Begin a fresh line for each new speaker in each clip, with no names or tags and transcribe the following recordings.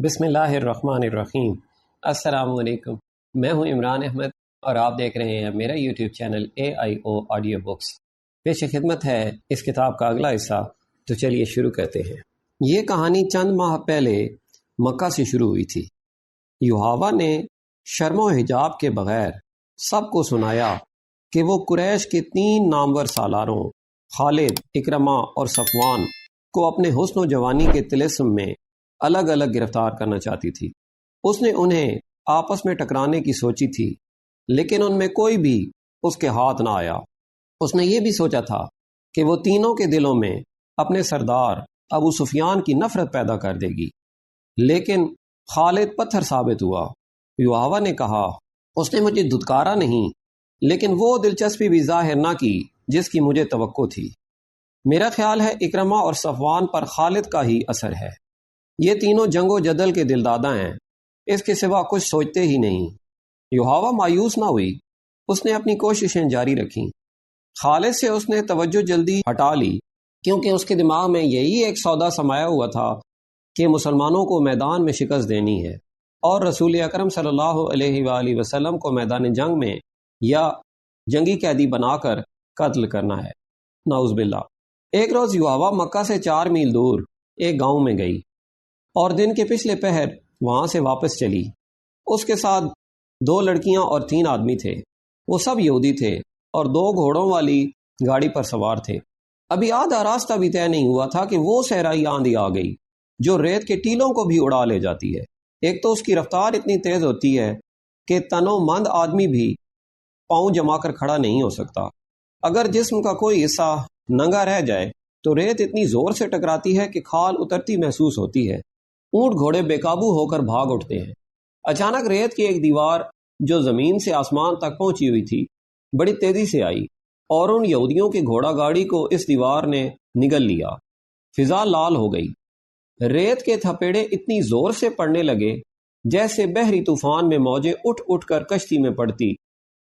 بسم اللہ الرحمن الرحیم۔ السلام علیکم، میں ہوں عمران احمد اور آپ دیکھ رہے ہیں میرا YouTube channel AIO audio books. پیش خدمت ہے اس کتاب کا اگلا حصہ، تو چلیے شروع کرتے ہیں۔ یہ کہانی چند ماہ پہلے مکہ سے شروع ہوئی تھی۔ یوحوا نے شرم و حجاب کے بغیر سب کو سنایا کہ وہ قریش کے 3 نامور سالاروں خالد، اکرمہ اور صفوان کو اپنے حسن و جوانی کے طلسم میں الگ الگ گرفتار کرنا چاہتی تھی۔ اس نے انہیں آپس میں ٹکرانے کی سوچی تھی، لیکن ان میں کوئی بھی اس کے ہاتھ نہ آیا۔ اس نے یہ بھی سوچا تھا کہ وہ تینوں کے دلوں میں اپنے سردار ابو سفیان کی نفرت پیدا کر دے گی، لیکن خالد پتھر ثابت ہوا۔ یوحوا نے کہا، اس نے مجھے دھتکارا نہیں، لیکن وہ دلچسپی بھی ظاہر نہ کی جس کی مجھے توقع تھی۔ میرا خیال ہے اکرمہ اور صفوان پر خالد کا ہی اثر ہے۔ یہ تینوں جنگ و جدل کے دلدادہ ہیں، اس کے سوا کچھ سوچتے ہی نہیں۔ یوحوا مایوس نہ ہوئی، اس نے اپنی کوششیں جاری رکھیں۔ خالد سے اس نے توجہ جلدی ہٹا لی، کیونکہ اس کے دماغ میں یہی ایک سودا سمایا ہوا تھا کہ مسلمانوں کو میدان میں شکست دینی ہے اور رسول اکرم صلی اللہ علیہ وآلہ وسلم کو میدان جنگ میں یا جنگی قیدی بنا کر قتل کرنا ہے، نعوذ باللہ۔ ایک روز یوحوا مکہ سے 4 میل دور ایک گاؤں میں گئی اور دن کے پچھلے پہر وہاں سے واپس چلی۔ اس کے ساتھ 2 لڑکیاں اور 3 آدمی تھے۔ وہ سب یہودی تھے اور 2 گھوڑوں والی گاڑی پر سوار تھے۔ ابھی آدھا راستہ بھی طے نہیں ہوا تھا کہ وہ صحرائی آندھی آ گئی جو ریت کے ٹیلوں کو بھی اڑا لے جاتی ہے۔ ایک تو اس کی رفتار اتنی تیز ہوتی ہے کہ تنو مند آدمی بھی پاؤں جما کر کھڑا نہیں ہو سکتا۔ اگر جسم کا کوئی حصہ ننگا رہ جائے تو ریت اتنی زور سے ٹکراتی ہے کہ کھال اترتی محسوس ہوتی ہے۔ اونٹ گھوڑے بے قابو ہو کر بھاگ اٹھتے ہیں۔ اچانک ریت کی ایک دیوار جو زمین سے آسمان تک پہنچی ہوئی تھی بڑی تیزی سے آئی اور ان یہودیوں کے گھوڑا گاڑی کو اس دیوار نے نگل لیا۔ فضا لال ہو گئی۔ ریت کے تھپیڑے اتنی زور سے پڑنے لگے جیسے بحری طوفان میں موجیں اٹھ اٹھ کر کشتی میں پڑتی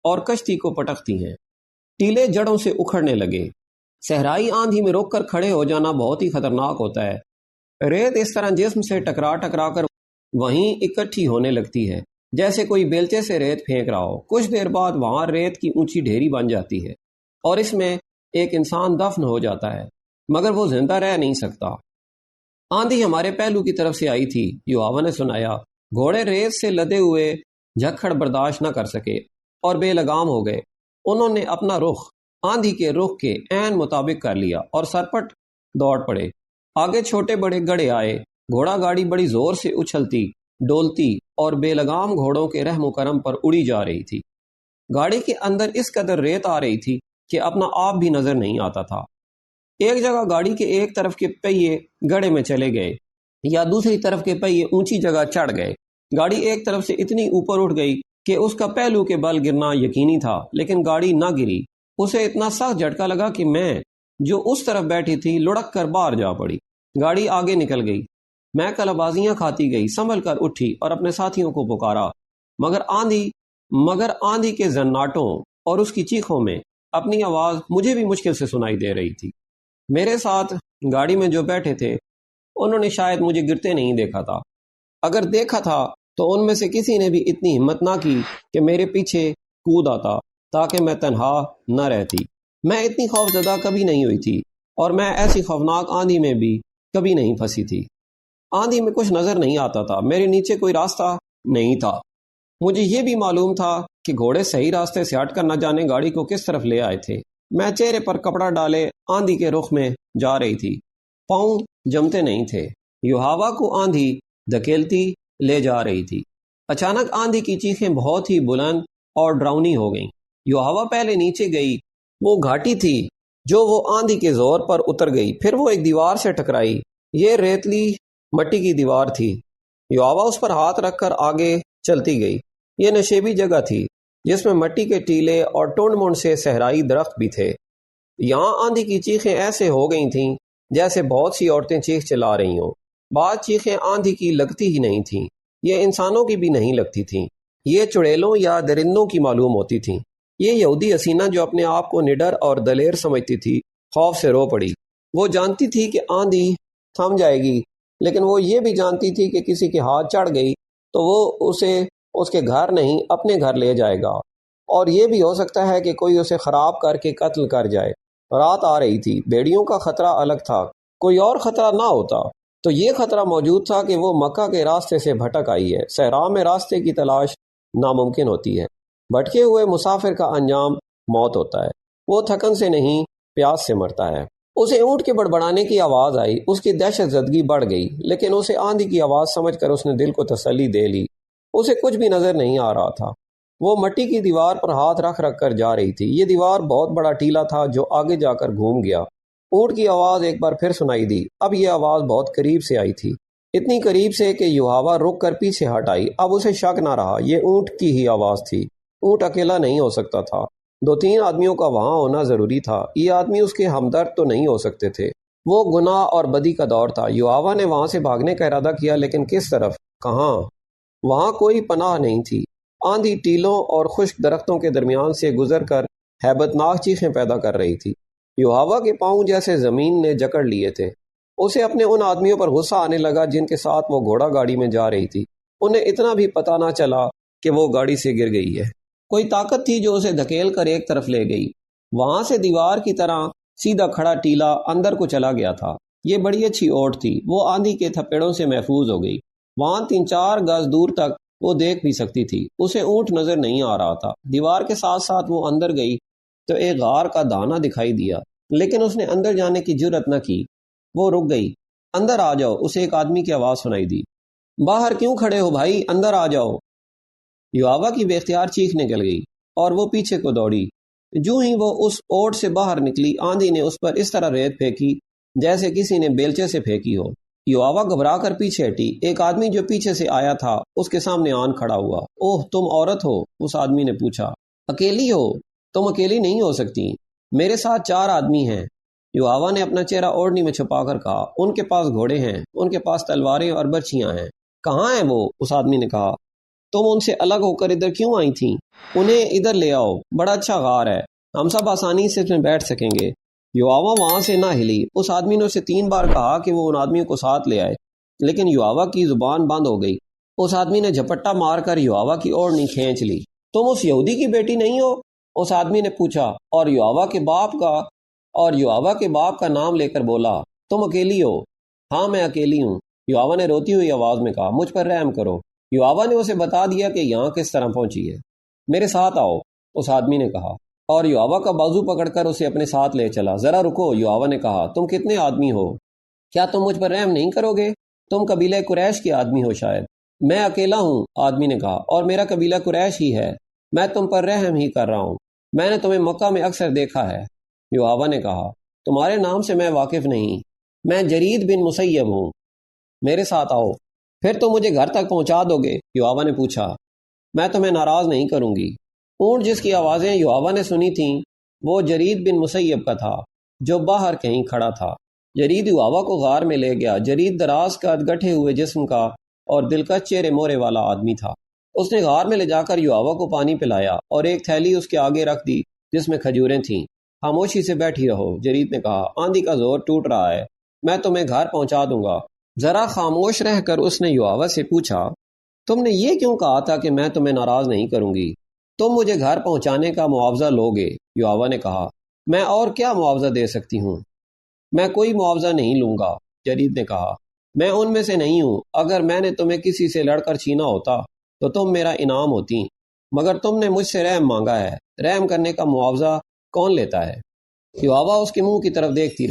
اور کشتی کو پٹکتی ہیں۔ ٹیلے جڑوں سے اکھڑنے لگے۔ صحرائی آندھی میں رک کر کھڑے ہو جانا بہت ہی خطرناک ہوتا ہے۔ ریت اس طرح جسم سے ٹکرا کر وہیں اکٹھی ہونے لگتی ہے جیسے کوئی بیلچے سے ریت پھینک رہا ہو۔ کچھ دیر بعد وہاں ریت کی اونچی ڈھیری بن جاتی ہے اور اس میں ایک انسان دفن ہو جاتا ہے، مگر وہ زندہ رہ نہیں سکتا۔ آندھی ہمارے پہلو کی طرف سے آئی تھی، یوحوا نے سنایا۔ گھوڑے ریت سے لدے ہوئے جھکڑ برداشت نہ کر سکے اور بے لگام ہو گئے۔ انہوں نے اپنا رخ آندھی کے رخ کے عین مطابق کر لیا اور سرپٹ دوڑ پڑے۔ آگے چھوٹے بڑے گڑھے آئے۔ گھوڑا گاڑی بڑی زور سے اچھلتی ڈولتی اور بے لگام گھوڑوں کے رحم و کرم پر اڑی جا رہی تھی۔ گاڑی کے اندر اس قدر ریت آ رہی تھی کہ اپنا آپ بھی نظر نہیں آتا تھا۔ ایک جگہ گاڑی کے ایک طرف کے پہیے گڑھے میں چلے گئے یا دوسری طرف کے پہیے اونچی جگہ چڑھ گئے۔ گاڑی ایک طرف سے اتنی اوپر اٹھ گئی کہ اس کا پہلو کے بل گرنا یقینی تھا، لیکن گاڑی نہ گری۔ اسے اتنا سخت جھٹکا لگا کہ میں جو اس طرف بیٹھی تھی لڑک کر باہر جا پڑی۔ گاڑی آگے نکل گئی۔ میں کلبازیاں کھاتی گئی، سنبھل کر اٹھی اور اپنے ساتھیوں کو پکارا، مگر آندھی کے زناٹوں اور اس کی چیخوں میں اپنی آواز مجھے بھی مشکل سے سنائی دے رہی تھی۔ میرے ساتھ گاڑی میں جو بیٹھے تھے انہوں نے شاید مجھے گرتے نہیں دیکھا تھا۔ اگر دیکھا تھا تو ان میں سے کسی نے بھی اتنی ہمت نہ کی کہ میرے پیچھے کود آتا تاکہ میں تنہا نہ رہتی۔ میں اتنی خوف زدہ کبھی نہیں ہوئی تھی اور میں ایسی خوفناک آندھی میں بھی کبھی نہیں پھنسی تھی۔ آندھی میں کچھ نظر نہیں آتا تھا، میرے نیچے کوئی راستہ نہیں تھا۔ مجھے یہ بھی معلوم تھا کہ گھوڑے صحیح راستے سے ہٹ کر نہ جانے گاڑی کو کس طرف لے آئے تھے۔ میں چہرے پر کپڑا ڈالے آندھی کے رخ میں جا رہی تھی، پاؤں جمتے نہیں تھے۔ یوحوا کو آندھی دھکیلتی لے جا رہی تھی۔ اچانک آندھی کی چیخیں بہت ہی بلند اور ڈراؤنی ہو گئیں۔ یوحوا پہلے نیچے گئی۔ وہ گھاٹی تھی جو وہ آندھی کے زور پر اتر گئی، پھر وہ ایک دیوار سے ٹکرائی۔ یہ ریتلی مٹی کی دیوار تھی۔ یوحوا اس پر ہاتھ رکھ کر آگے چلتی گئی۔ یہ نشیبی جگہ تھی جس میں مٹی کے ٹیلے اور ٹونڈ مونڈ سے صحرائی درخت بھی تھے۔ یہاں آندھی کی چیخیں ایسے ہو گئی تھیں جیسے بہت سی عورتیں چیخ چلا رہی ہوں۔ بعض چیخیں آندھی کی لگتی ہی نہیں تھیں، یہ انسانوں کی بھی نہیں لگتی تھیں، یہ چڑیلوں یا درندوں کی معلوم ہوتی تھیں۔ یہ یہودی حسینہ جو اپنے آپ کو نڈر اور دلیر سمجھتی تھی خوف سے رو پڑی۔ وہ جانتی تھی کہ آندھی تھم جائے گی لیکن وہ یہ بھی جانتی تھی کہ کسی کے ہاتھ چڑھ گئی تو وہ اسے اس کے گھر نہیں اپنے گھر لے جائے گا، اور یہ بھی ہو سکتا ہے کہ کوئی اسے خراب کر کے قتل کر جائے۔ رات آ رہی تھی، بھیڑیوں کا خطرہ الگ تھا، کوئی اور خطرہ نہ ہوتا تو یہ خطرہ موجود تھا کہ وہ مکہ کے راستے سے بھٹک آئی ہے۔ صحرا میں راستے کی تلاش ناممکن ہوتی ہے۔ بھٹکے ہوئے مسافر کا انجام موت ہوتا ہے، وہ تھکن سے نہیں پیاس سے مرتا ہے۔ اسے اونٹ کے بڑبڑانے کی آواز آئی، اس کی دہشت زدگی بڑھ گئی، لیکن اسے آندھی کی آواز سمجھ کر اس نے دل کو تسلی دے لی۔ اسے کچھ بھی نظر نہیں آ رہا تھا۔ وہ مٹی کی دیوار پر ہاتھ رکھ رکھ کر جا رہی تھی۔ یہ دیوار بہت بڑا ٹیلا تھا جو آگے جا کر گھوم گیا۔ اونٹ کی آواز ایک بار پھر سنائی دی۔ اب یہ آواز بہت قریب سے آئی تھی، اتنی قریب سے کہ یوحوا رک کر پیچھے ہٹ آئی۔ اب اسے شک نہ رہا، یہ اونٹ کی ہی آواز تھی۔ اونٹ اکیلا نہیں ہو سکتا تھا، 2-3 آدمیوں کا وہاں ہونا ضروری تھا۔ یہ آدمی اس کے ہمدرد تو نہیں ہو سکتے تھے۔ وہ گناہ اور بدی کا دور تھا۔ یوحوا نے وہاں سے بھاگنے کا ارادہ کیا، لیکن کس طرف؟ کہاں؟ وہاں کوئی پناہ نہیں تھی۔ آندھی ٹیلوں اور خشک درختوں کے درمیان سے گزر کر ہیبت ناک چیخیں پیدا کر رہی تھی۔ یوحوا کے پاؤں جیسے زمین نے جکڑ لیے تھے۔ اسے اپنے ان آدمیوں پر غصہ آنے لگا جن کے ساتھ وہ گھوڑا گاڑی میں جا رہی تھی۔ انہیں اتنا بھی پتہ نہ چلا کہ وہ گاڑی سے گر گئی ہے۔ کوئی طاقت تھی جو اسے دھکیل کر ایک طرف لے گئی۔ وہاں سے دیوار کی طرح سیدھا کھڑا ٹیلا اندر کو چلا گیا تھا۔ یہ بڑی اچھی اوٹ تھی، وہ آندھی کے تھپیڑوں سے محفوظ ہو گئی۔ وہاں 3-4 گز دور تک وہ دیکھ بھی سکتی تھی۔ اسے اونٹ نظر نہیں آ رہا تھا۔ دیوار کے ساتھ ساتھ وہ اندر گئی تو ایک غار کا دانہ دکھائی دیا، لیکن اس نے اندر جانے کی جرأت نہ کی۔ وہ رک گئی۔ اندر آ جاؤ، اسے ایک آدمی کی آواز سنائی دی۔ باہر کیوں کھڑے ہو بھائی، اندر آ جاؤ۔ یوحوا کی بے اختیار چیخ نکل گئی اور وہ پیچھے کو دوڑی۔ جو ہی وہ اس اوٹ سے باہر نکلی، آندھی نے اس پر اس طرح ریت پھینکی جیسے کسی نے بیلچے سے پھینکی ہو۔ یوحوا گھبرا کر پیچھے ہٹی۔ ایک آدمی جو پیچھے سے آیا تھا اس کے سامنے آن کھڑا ہوا۔ اوہ، تم عورت ہو؟ اس آدمی نے پوچھا۔ اکیلی ہو؟ تم اکیلی نہیں ہو سکتی، میرے ساتھ 4 آدمی ہیں۔ یوحوا نے اپنا چہرہ اوڑھنی میں چھپا کر کہا۔ ان کے پاس گھوڑے ہیں، ان کے پاس تلواریں اور برچیاں ہیں۔ کہاں ہیں وہ؟ اس آدمی نے کہا۔ تم ان سے الگ ہو کر ادھر کیوں آئی تھیں؟ انہیں ادھر لے آؤ، بڑا اچھا غار ہے، ہم سب آسانی سے اس میں بیٹھ سکیں گے۔ یوحوا وہاں سے نہ ہلی۔ اس آدمی نے اسے 3 بار کہا کہ وہ ان آدمیوں کو ساتھ لے آئے، لیکن یوحوا کی زبان بند ہو گئی۔ اس آدمی نے جھپٹا مار کر یوحوا کی اوڑھنی کھینچ لی۔ تم اس یہودی کی بیٹی نہیں ہو؟ اس آدمی نے پوچھا اور یوحوا کے باپ کا نام لے کر بولا، تم اکیلی ہو؟ ہاں میں اکیلی ہوں، یوحوا نے روتی ہوئی آواز میں کہا۔ مجھ پر رحم کرو۔ یوحوا نے اسے بتا دیا کہ یہاں کس طرح پہنچی ہے۔ میرے ساتھ آؤ، اس آدمی نے کہا، اور یوحوا کا بازو پکڑ کر اسے اپنے ساتھ لے چلا۔ ذرا رکو، یوحوا نے کہا، تم کتنے آدمی ہو؟ کیا تم مجھ پر رحم نہیں کرو گے؟ تم قبیلہ قریش کے آدمی ہو شاید۔ میں اکیلا ہوں، آدمی نے کہا، اور میرا قبیلہ قریش ہی ہے۔ میں تم پر رحم ہی کر رہا ہوں، میں نے تمہیں مکہ میں اکثر دیکھا ہے۔ یوحوا نے کہا، تمہارے نام سے میں واقف نہیں، میں جرید بن مسیب ہوں۔ میرے ساتھ آؤ، پھر تم مجھے گھر تک پہنچا دو گے؟ یوحوا نے پوچھا۔ میں تمہیں ناراض نہیں کروں گی۔ اونٹ جس کی آوازیں یوحوا نے سنی تھیں وہ جرید بن مسیب کا تھا جو باہر کہیں کھڑا تھا۔ جرید یوحوا کو غار میں لے گیا۔ جرید دراز کا گٹھے ہوئے جسم کا اور دلکش چہرے مورے والا آدمی تھا۔ اس نے غار میں لے جا کر یوحوا کو پانی پلایا اور ایک تھیلی اس کے آگے رکھ دی جس میں کھجوریں تھیں۔ خاموشی سے بیٹھی رہو، جرید نے کہا، آندھی کا زور ٹوٹ رہا ہے، میں تمہیں گھر پہنچا دوں گا۔ ذرا خاموش رہ کر اس نے یوحوا سے پوچھا، تم نے یہ کیوں کہا تھا کہ میں تمہیں ناراض نہیں کروں گی؟ تم مجھے گھر پہنچانے کا معاوضہ لو گے؟ یوحوا نے کہا، میں اور کیا معاوضہ دے سکتی ہوں؟ میں کوئی معاوضہ نہیں لوں گا، جرید نے کہا، میں ان میں سے نہیں ہوں۔ اگر میں نے تمہیں کسی سے لڑ کر چھینا ہوتا تو تم میرا انعام ہوتی، مگر تم نے مجھ سے رحم مانگا ہے، رحم کرنے کا معاوضہ کون لیتا ہے؟ یوحوا اس کے منہ کی طرف دیکھتی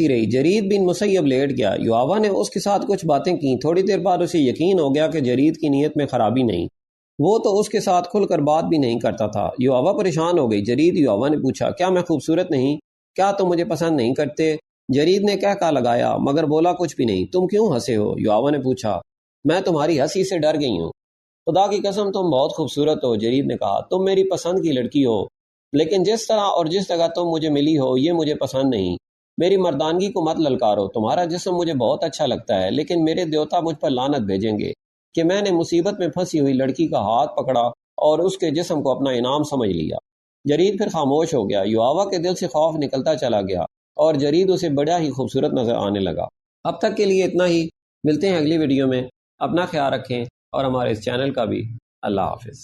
رہی۔ جرید بن مسیب لیٹ گیا۔ یوحوا نے اس کے ساتھ کچھ باتیں کی۔ تھوڑی دیر بعد اسے یقین ہو گیا کہ جرید کی نیت میں خرابی نہیں، وہ تو اس کے ساتھ کھل کر بات بھی نہیں کرتا تھا۔ یوحوا پریشان ہو گئی۔ جرید، یوحوا نے پوچھا، کیا میں خوبصورت نہیں؟ کیا تم مجھے پسند نہیں کرتے؟ جرید نے کہا لگایا مگر بولا کچھ بھی نہیں۔ تم کیوں ہنسے ہو؟ یوحوا نے پوچھا۔ میں تمہاری ہنسی سے ڈر گئی ہوں۔ خدا کی قسم تم بہت خوبصورت ہو، جرید نے کہا، تم میری پسند کی لڑکی ہو، لیکن جس طرح اور جس جگہ تم مجھے ملی ہو یہ مجھے پسند نہیں۔ میری مردانگی کو مت للکارو، تمہارا جسم مجھے بہت اچھا لگتا ہے، لیکن میرے دیوتا مجھ پر لعنت بھیجیں گے کہ میں نے مصیبت میں پھنسی ہوئی لڑکی کا ہاتھ پکڑا اور اس کے جسم کو اپنا انعام سمجھ لیا۔ جرید پھر خاموش ہو گیا۔ یوحوا کے دل سے خوف نکلتا چلا گیا اور جرید اسے بڑا ہی خوبصورت نظر آنے لگا۔ اب تک کے لیے اتنا ہی، ملتے ہیں اگلی ویڈیو میں، اپنا خیال رکھیں اور ہمارے اس چینل کا بھی۔ اللہ حافظ۔